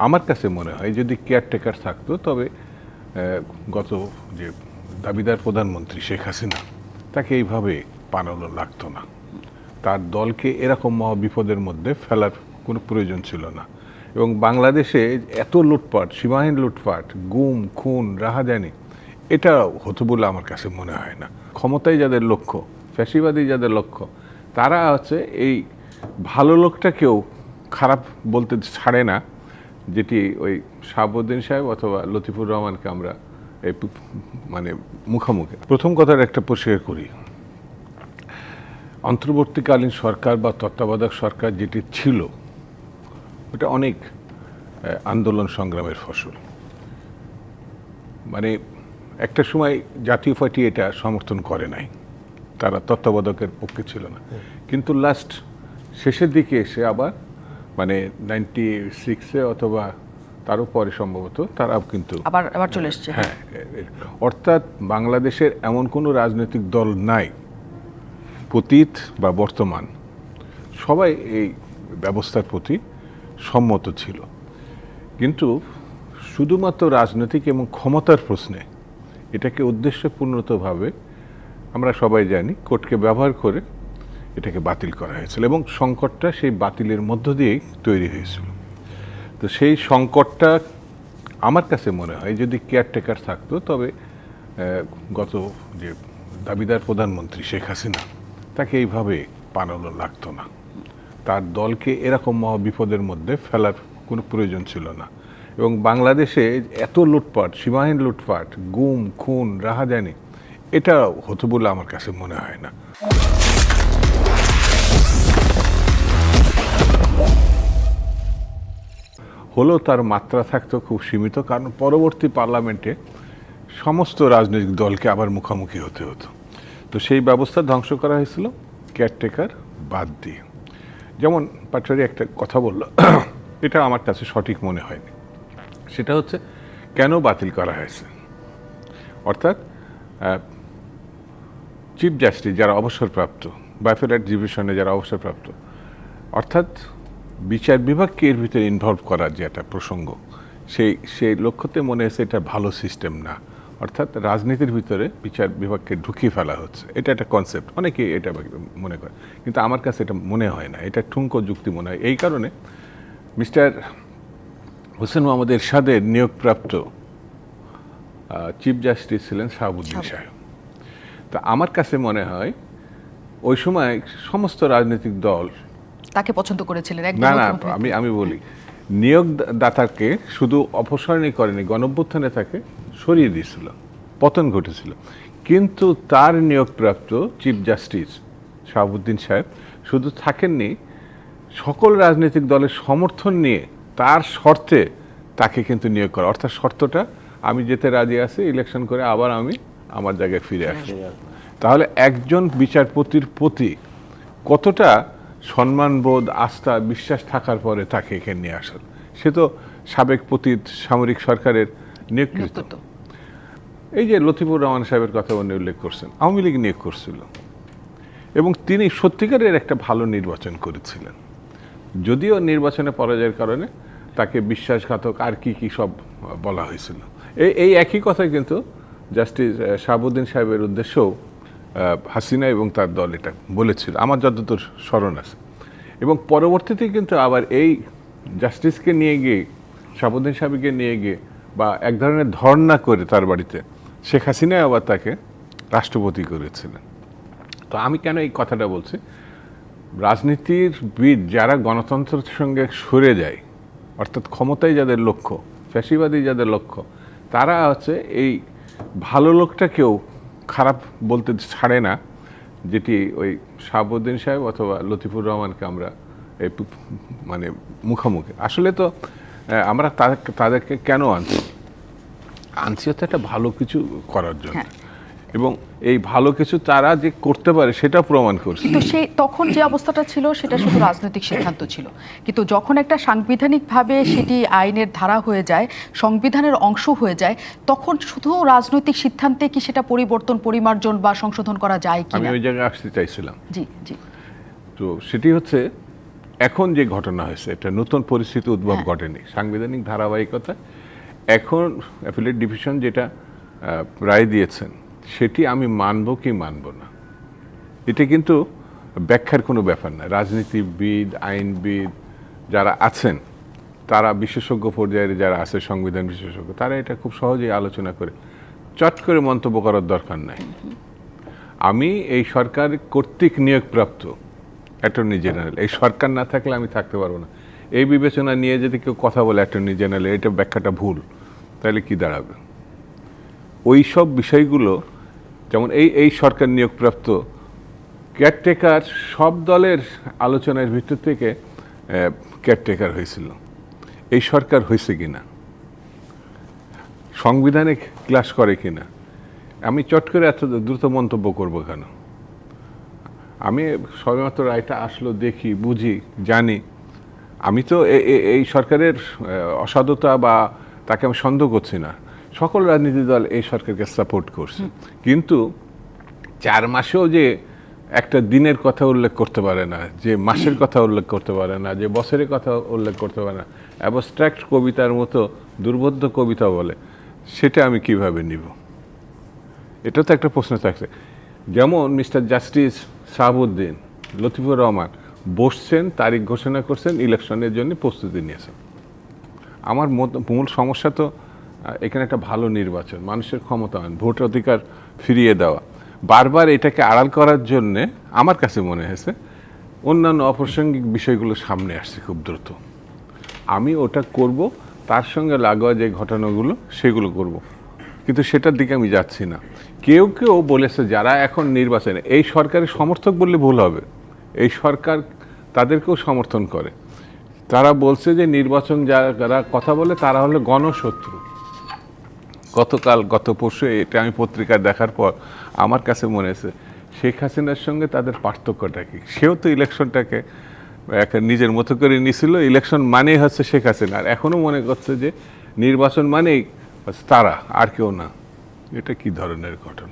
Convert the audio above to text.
আমার কাছে মনে হয় যদি কেয়ারটেকার থাকতো তবে গত যে দাবিদার প্রধানমন্ত্রী শেখ হাসিনা তাকে এইভাবে পালানো লাগতো না, তার দলকে এরকম মহা বিপদের মধ্যে ফেলার কোনো প্রয়োজন ছিল না। এবং বাংলাদেশে এত লুটপাট, সীমাহীন লুটপাট, গুম খুন রাহাজানি, এটা হতো বলে আমার কাছে মনে হয় না। ক্ষমতায় যাদের লক্ষ্য, ফ্যাসিবাদী যাদের লক্ষ্য, তারা হচ্ছে এই ভালো লোকটাকেও খারাপ বলতে ছাড়ে না, যেটি ওই শাহাবুদ্দিন সাহেব অথবা লতিফুর রহমানকে আমরা এই মানে মুখোমুখি। প্রথম কথার একটা পরিষ্কার করি, অন্তর্বর্তীকালীন সরকার বা তত্ত্বাবধায়ক সরকার যেটি ছিল ওটা অনেক আন্দোলন সংগ্রামের ফসল। মানে একটা সময় জাতীয় পার্টি এটা সমর্থন করে নাই, তারা তত্ত্বাবধায়কের পক্ষে ছিল না, কিন্তু লাস্ট শেষের দিকে এসে আবার মানে 96-এ অথবা তারও পরে সম্ভবত তারাও কিন্তু আবার চলে এসছে। হ্যাঁ, অর্থাৎ বাংলাদেশের এমন কোনো রাজনৈতিক দল নাই, অতীত বা বর্তমান, সবাই এই ব্যবস্থার প্রতি সম্মত ছিল। কিন্তু শুধুমাত্র রাজনৈতিক এবং ক্ষমতার প্রশ্নে এটাকে উদ্দেশ্যপূর্ণতভাবে আমরা সবাই জানি কোর্টকে ব্যবহার করে এটাকে বাতিল করা হয়েছিল এবং সংকটটা সেই বাতিলের মধ্য দিয়েই তৈরি হয়েছিল। তো সেই সংকটটা আমার কাছে মনে হয় যদি কেয়ারটেকার থাকতো তবে গত যে দাবিদার প্রধানমন্ত্রী শেখ হাসিনা তাকে এইভাবে পালানো লাগতো না, তার দলকে এরকম মহা বিপদের মধ্যে ফেলার কোনো প্রয়োজন ছিল না। এবং বাংলাদেশে এত লুটপাট, সীমাহীন লুটপাট, গুম খুন রাহাজানি, এটা হতো বলে আমার কাছে মনে হয় না। হলেও তার মাত্রা থাকতো খুব সীমিত, কারণ পরবর্তী পার্লামেন্টে সমস্ত রাজনৈতিক দলকে আবার মুখোমুখি হতে হতো। তো সেই ব্যবস্থা ধ্বংস করা হয়েছিল কেয়ারটেকার বাদ দিয়ে। যেমন পাটোয়ারি একটা কথা বলল, এটা আমার কাছে সঠিক মনে হয়নি। সেটা হচ্ছে কেন বাতিল করা হয়েছে, অর্থাৎ চিফ জাস্টিস যারা অবসরপ্রাপ্ত, বাইফেরাট ডিভিশনে যারা অবসরপ্রাপ্ত, অর্থাৎ বিচার বিভাগকে এর ভিতরে ইনভলভ করার যে একটা প্রসঙ্গ, সেই লক্ষ্যতে মনে হয়েছে এটা ভালো সিস্টেম না, অর্থাৎ রাজনীতির ভিতরে বিচার বিভাগকে ঢুকিয়ে ফেলা হচ্ছে। এটা একটা কনসেপ্ট, অনেকেই এটা মনে করে, কিন্তু আমার কাছে এটা মনে হয় না, এটা ঠুনকো যুক্তি মনে হয়। এই কারণে মিস্টার হোসেন মোহাম্মদ এরশাদের নিয়োগপ্রাপ্ত চিফ জাস্টিস ছিলেন শাহাবুদ্দিন সাহেব। তা আমার কাছে মনে হয় ওই সময় সমস্ত রাজনৈতিক দল তাকে পছন্দ করেছিলেন। না না, আমি বলি, নিয়োগদাতাকে শুধু অপসারণই করেনি, গণঅভ্যুত্থানে তাকে সরিয়ে দিয়েছিল, পতন ঘটেছিল। কিন্তু তার নিয়োগপ্রাপ্ত চিফ জাস্টিস শাহাবুদ্দিন সাহেব শুধু থাকেননি, সকল রাজনৈতিক দলের সমর্থন নিয়ে তার শর্তে তাকে কিন্তু নিয়োগ করা, অর্থাৎ শর্তটা আমি যেতে রাজি আছি, ইলেকশন করে আবার আমি আমার জায়গায় ফিরে আসি। তাহলে একজন বিচারপতির প্রতি কতটা সম্মানবোধ, আস্থা, বিশ্বাস থাকার পরে তাকে এখানে নিয়ে আসল। সে তো সাবেক পতিত সামরিক সরকারের নিয়োগকৃত। এই যে লতিফুর রহমান সাহেবের কথা উনি উল্লেখ করছেন, আওয়ামী লীগ নিয়োগ করছিল এবং তিনি সত্যিকারের একটা ভালো নির্বাচন করেছিলেন, যদিও নির্বাচনে পরাজয়ের কারণে তাকে বিশ্বাসঘাতক আর কি কি সব বলা হয়েছিল। এই একই কথা কিন্তু জাস্টিস শাহাবুদ্দিন সাহেবের উদ্দেশ্যেও হাসিনা এবং তার দল এটা বলেছিল, আমার যতদূর স্মরণ আছে। এবং পরবর্তীতে কিন্তু আবার এই জাস্টিসকে নিয়ে গিয়ে, শাহাবুদ্দিন সাহেবকে নিয়ে গিয়ে বা এক ধরনের ধর্ণা করে তার বাড়িতে শেখ হাসিনাই আবার তাকে রাষ্ট্রপতি করেছিলেন। তো আমি কেন এই কথাটা বলছি, রাজনীতিবিদ যারা গণতন্ত্রের সঙ্গে সরে যায়, অর্থাৎ ক্ষমতায় যাদের লক্ষ্য, ফ্যাসিবাদী যাদের লক্ষ্য, তারা হচ্ছে এই ভালো লোকটাকেও খারাপ বলতে ছাড়ে না, যেটি ওই শাহাবুদ্দিন সাহেব অথবা লতিফুর রহমানকে আমরা এই মানে মুখোমুখি। আসলে তো আমরা তাদেরকে কেন আনছি হচ্ছে একটা ভালো কিছু করার জন্য, এবং এই ভালো কিছু তারা যে করতে পারে সেটা প্রমাণ করছে। কিন্তু সেই তখন যে অবস্থাটা ছিল সেটা শুধু রাজনৈতিক সিদ্ধান্ত ছিল, কিন্তু যখন একটা সাংবিধানিকভাবে সেটি আইনের ধারা হয়ে যায়, সংবিধানের অংশ হয়ে যায়, তখন শুধু রাজনৈতিক সিদ্ধান্তে কি সেটা পরিবর্তন, পরিমার্জন বা সংশোধন করা যায় কি? আমি ওই জায়গায় আসতে চাইছিলাম। জি জি। তো সেটি হচ্ছে এখন যে ঘটনা হয়েছে এটা নতুন পরিস্থিতি উদ্ভব ঘটেনি, সাংবিধানিক ধারাবাহিকতা। এখন অ্যাপিলেট ডিভিশন যেটা রায় দিয়েছেন সেটি আমি মানব কি মানব না, এটা কিন্তু ব্যাখ্যার কোনো ব্যাপার না। রাজনীতিবিদ, আইনবিদ যারা আছেন, তারা বিশেষজ্ঞ পর্যায়ে যারা আছে, সংবিধান বিশেষজ্ঞ, তারা এটা খুব সহজেই আলোচনা করে চট করে মন্তব্য করার দরকার নাই। আমি এই সরকার কর্তৃক নিয়োগপ্রাপ্ত অ্যাটর্নি জেনারেল, এই সরকার না থাকলে আমি থাকতে পারবো না। এই বিবেচনা নিয়ে যদি কেউ কথা বলে অ্যাটর্নি জেনারেল, এটা ব্যাখ্যাটা ভুল, তাহলে কি দাঁড়াবে? ওই সব বিষয়গুলো, যেমন এই সরকার নিয়োগপ্রাপ্ত কেয়ারটেকার, সব দলের আলোচনার ভিতর থেকে কেয়ারটেকার হয়েছিল। এই সরকার হয়েছে কিনা, সংবিধানে ক্লাস করে কিনা, আমি চট করে এত দ্রুত মন্তব্য করব কেন? আমি সবেমাত্র রায়টা আসলো, দেখি, বুঝি, জানি। আমি তো এই সরকারের অসাধুতা বা তাকে আমি সন্দেহ করছি না। সকল রাজনীতি দল এই সরকারকে সাপোর্ট করছে, কিন্তু 4 মাসেও যে একটা দিনের কথা উল্লেখ করতে পারে না, যে মাসের কথা উল্লেখ করতে পারে না, যে বছরের কথা উল্লেখ করতে পারে না, অ্যাবস্ট্রাক্ট কবিতার মতো দুর্বোধ্য কবিতা বলে, সেটা আমি কিভাবে নিব? এটা তো একটা প্রশ্ন থাকছে। যেমন মিস্টার জাস্টিস শাহাবুদ্দিন লতিফুর রহমান বসছেন, তারিখ ঘোষণা করছেন, ইলেকশনের জন্য প্রস্তুতি নিয়েছেন। আমার মূল সমস্যা তো এখানে একটা ভালো নির্বাচন, মানুষের ক্ষমতায়ন, ভোট অধিকার ফিরিয়ে দেওয়া। বারবার এটাকে আড়াল করার জন্যে আমার কাছে মনে হয়েছে অন্যান্য অপ্রাসঙ্গিক বিষয়গুলো সামনে আসছে খুব দ্রুত। আমি ওটা করব, তার সঙ্গে লাগোয়া যে ঘটনাগুলো সেগুলো করব, কিন্তু সেটার দিকে আমি যাচ্ছি না। কেউ কেউ বলেছে যারা এখন নির্বাচনে, এই সরকারের সমর্থক বললে ভুল হবে, এই সরকার তাদেরকেও সমর্থন করে, তারা বলছে যে নির্বাচন যারা কথা বলে তারা হলো গণশত্রু। গত পরশু এটা আমি পত্রিকায় দেখার পর আমার কাছে মনে হয়েছে শেখ হাসিনার সঙ্গে তাদের পার্থক্যটা কি। সেও তো ইলেকশনটাকে নিজের মতো করে নিছিল, ইলেকশন মানেই হচ্ছে শেখ হাসিনা, আর এখনও মনে করছে যে নির্বাচন মানেই তারা, আর কেউ না। এটা কি ধরনের ঘটনা?